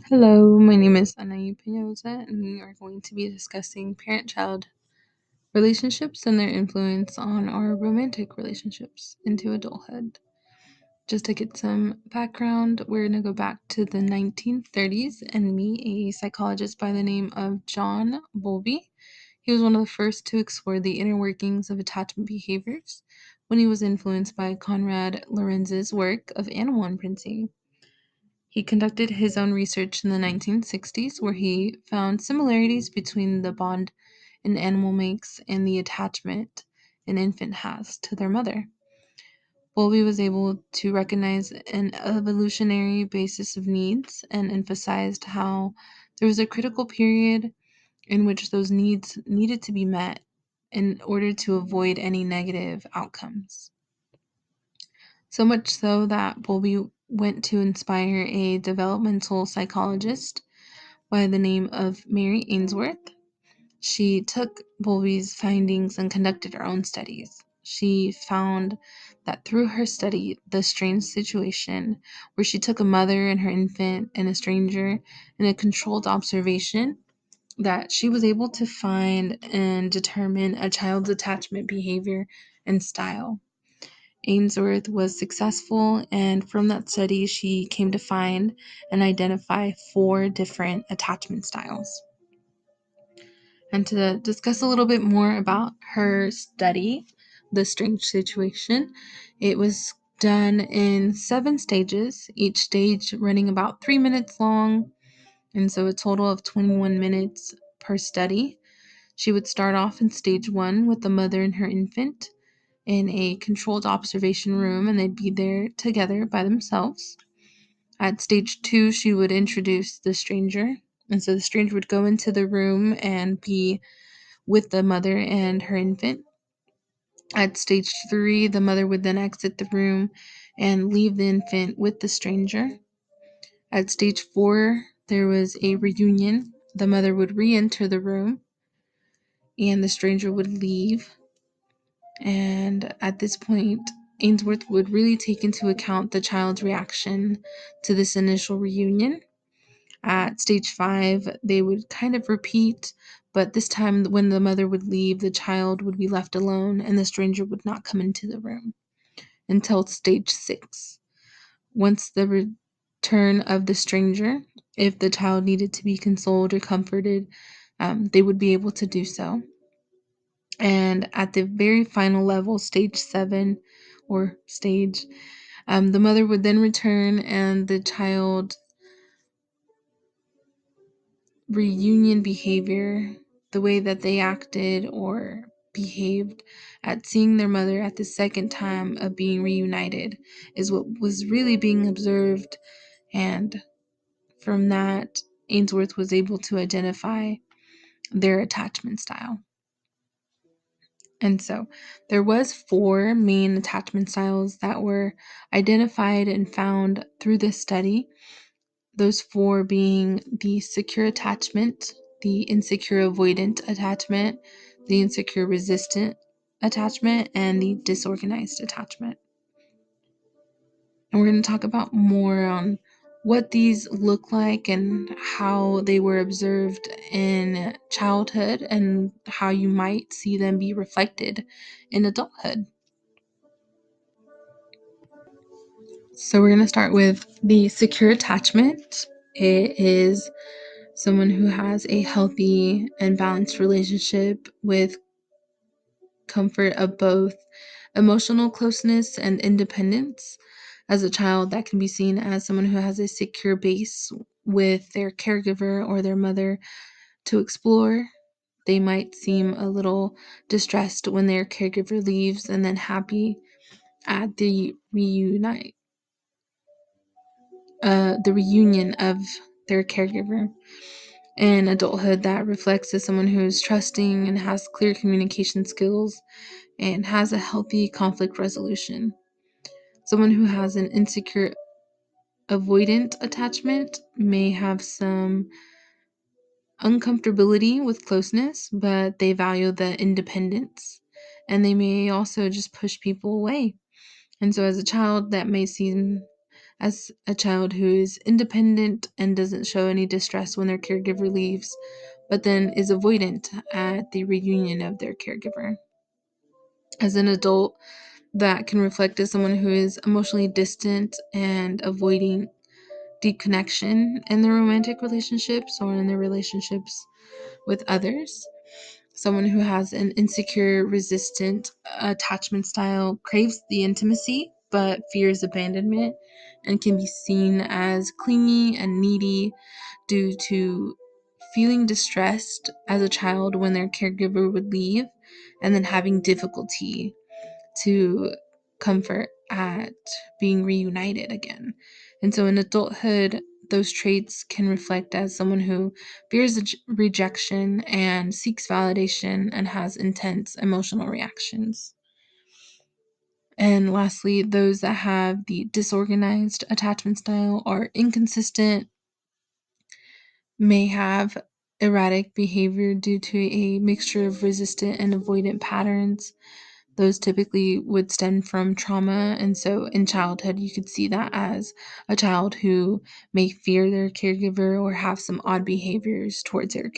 Hello, my name is Anaí Peñosa, and we are going to be discussing parent-child relationships and their influence on our romantic relationships into adulthood. Just to get some background, we're going to go back to the 1930s and meet a psychologist by the name of John Bowlby. He was one of the first to explore the inner workings of attachment behaviors when he was influenced by Konrad Lorenz's work of animal imprinting. He conducted his own research in the 1960s, where he found similarities between the bond an animal makes and the attachment an infant has to their mother. Bowlby was able to recognize an evolutionary basis of needs and emphasized how there was a critical period in which those needs needed to be met in order to avoid any negative outcomes. So much so that Bowlby went to inspire a developmental psychologist by the name of Mary Ainsworth. She took Bowlby's findings and conducted her own studies. She found that through her study, the strange situation where she took a mother and her infant and a stranger in a controlled observation, that she was able to find and determine a child's attachment behavior and style. Ainsworth was successful, and from that study, she came to find and identify 4 different attachment styles. And to discuss a little bit more about her study, The Strange Situation, it was done in 7 stages, each stage running about 3 minutes long, and so a total of 21 minutes per study. She would start off in stage 1 with the mother and her infant in a controlled observation room, and they'd be there together by themselves. At stage 2, she would introduce the stranger, and so the stranger would go into the room and be with the mother and her infant. At stage 3, the mother would then exit the room and leave the infant with the stranger. At stage 4, there was a reunion. The mother would re-enter the room and the stranger would leave. And at this point, Ainsworth would really take into account the child's reaction to this initial reunion. At stage 5, they would kind of repeat, but this time when the mother would leave, the child would be left alone and the stranger would not come into the room until stage 6. Once the return of the stranger, if the child needed to be consoled or comforted, they would be able to do so. And at the very final level, stage 7 or stage, the mother would then return and the child reunion behavior, the way that they acted or behaved at seeing their mother at the second time of being reunited, is what was really being observed. And from that, Ainsworth was able to identify their attachment style. And so there was 4 main attachment styles that were identified and found through this study. Those 4 being the secure attachment, the insecure avoidant attachment, the insecure resistant attachment, and the disorganized attachment. And we're going to talk about more on what these look like and how they were observed in childhood and how you might see them be reflected in adulthood. So we're going to start with the secure attachment. It is someone who has a healthy and balanced relationship with comfort of both emotional closeness and independence. As a child, that can be seen as someone who has a secure base with their caregiver or their mother to explore. They might seem a little distressed when their caregiver leaves and then happy at the reunion of their caregiver. In adulthood, that reflects as someone who is trusting and has clear communication skills and has a healthy conflict resolution. Someone who has an insecure avoidant attachment may have some uncomfortability with closeness, but they value the independence, and they may also just push people away. And so as a child, that may seem as a child who is independent and doesn't show any distress when their caregiver leaves, but then is avoidant at the reunion of their caregiver. As an adult, that can reflect as someone who is emotionally distant and avoiding deep connection in their romantic relationships or in their relationships with others. Someone who has an insecure, resistant attachment style craves the intimacy but fears abandonment and can be seen as clingy and needy due to feeling distressed as a child when their caregiver would leave and then having difficulty to comfort at being reunited again. And so in adulthood, those traits can reflect as someone who fears rejection and seeks validation and has intense emotional reactions. And lastly, those that have the disorganized attachment style are inconsistent, may have erratic behavior due to a mixture of resistant and avoidant patterns. Those typically would stem from trauma. And so in childhood, you could see that as a child who may fear their caregiver or have some odd behaviors towards their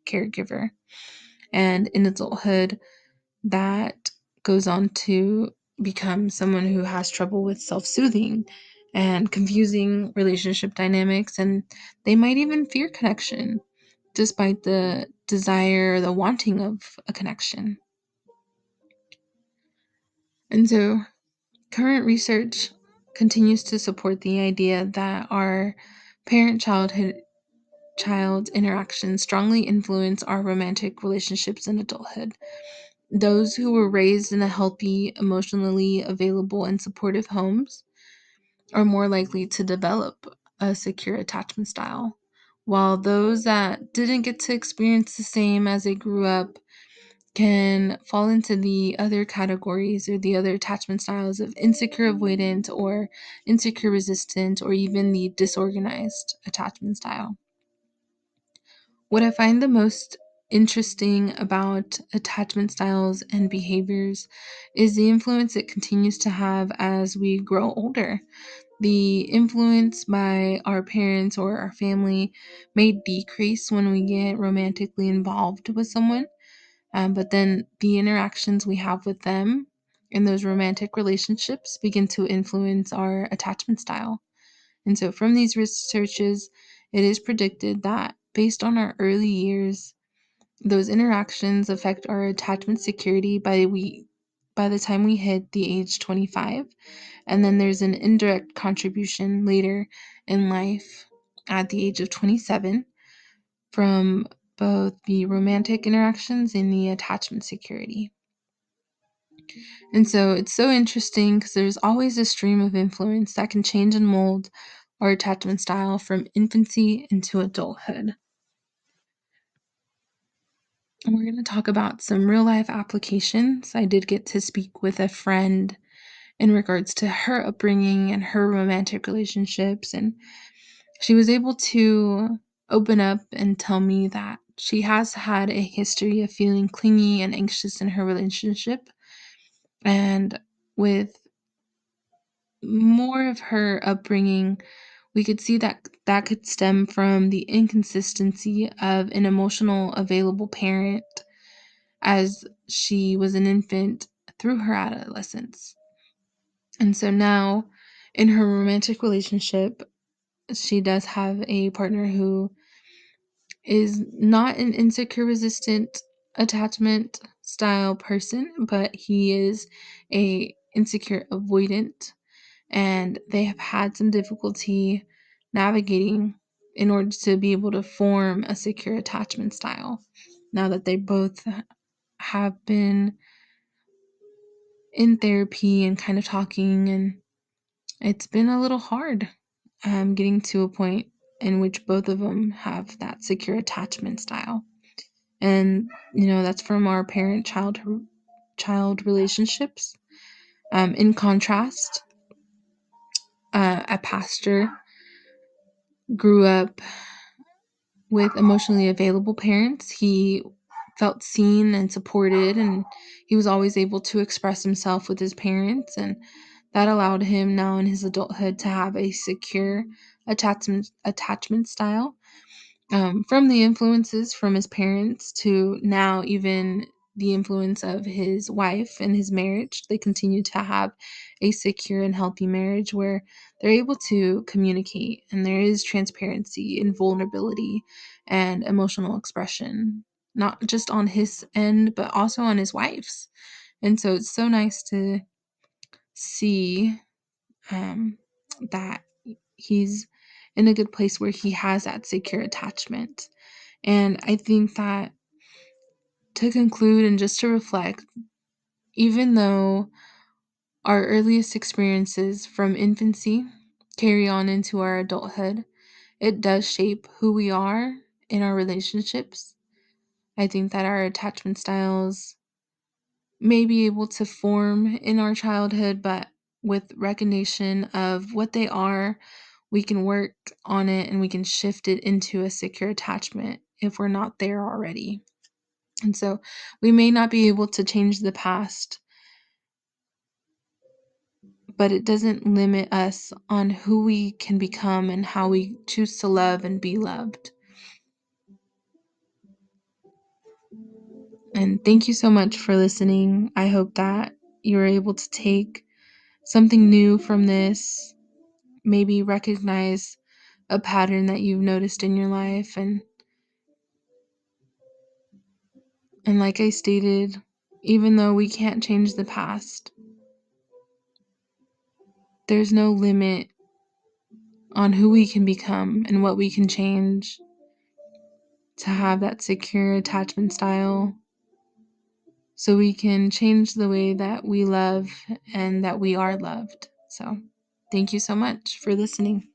caregiver. And in adulthood, that goes on to become someone who has trouble with self-soothing and confusing relationship dynamics, and they might even fear connection despite the desire, the wanting of a connection. And so current research continues to support the idea that our parent-child interactions strongly influence our romantic relationships in adulthood. Those who were raised in a healthy, emotionally available, and supportive homes are more likely to develop a secure attachment style, while those that didn't get to experience the same as they grew up can fall into the other categories or the other attachment styles of insecure avoidant or insecure resistant or even the disorganized attachment style. What I find the most interesting about attachment styles and behaviors is the influence it continues to have as we grow older. The influence by our parents or our family may decrease when we get romantically involved with someone, but then the interactions we have with them in those romantic relationships begin to influence our attachment style. And so, from these researches, it is predicted that based on our early years, those interactions affect our attachment security by the time we hit the age 25. And then there's an indirect contribution later in life at the age of 27 from both the romantic interactions and the attachment security. And so it's so interesting because there's always a stream of influence that can change and mold our attachment style from infancy into adulthood. And we're going to talk about some real life applications. I did get to speak with a friend in regards to her upbringing and her romantic relationships, and she was able to open up and tell me that she has had a history of feeling clingy and anxious in her relationship. And with more of her upbringing, we could see that that could stem from the inconsistency of an emotional available parent as she was an infant through her adolescence. And so now in her romantic relationship, she does have a partner who is not an insecure resistant attachment style person, but he is a insecure avoidant, and they have had some difficulty navigating in order to be able to form a secure attachment style. Now that they both have been in therapy and kind of talking, and it's been a little hard getting to a point in which both of them have that secure attachment style. And that's from our parent-child relationships. In contrast, a pastor grew up with emotionally available parents. He felt seen and supported, and he was always able to express himself with his parents, and that allowed him now in his adulthood to have a secure attachment style, from the influences from his parents to now even the influence of his wife and his marriage. They continue to have a secure and healthy marriage where they're able to communicate and there is transparency and vulnerability and emotional expression, not just on his end, but also on his wife's. And so it's so nice to see um, that he's in a good place where he has that secure attachment. And I think that, to conclude and just to reflect, even though our earliest experiences from infancy carry on into our adulthood, it does shape who we are in our relationships. I think that our attachment styles may be able to form in our childhood, but with recognition of what they are, we can work on it and we can shift it into a secure attachment if we're not there already. And so we may not be able to change the past, but it doesn't limit us on who we can become and how we choose to love and be loved. And thank you so much for listening. I hope that you were able to take something new from this, maybe recognize a pattern that you've noticed in your life. And like I stated, even though we can't change the past, there's no limit on who we can become and what we can change to have that secure attachment style so we can change the way that we love and that we are loved. So, thank you so much for listening.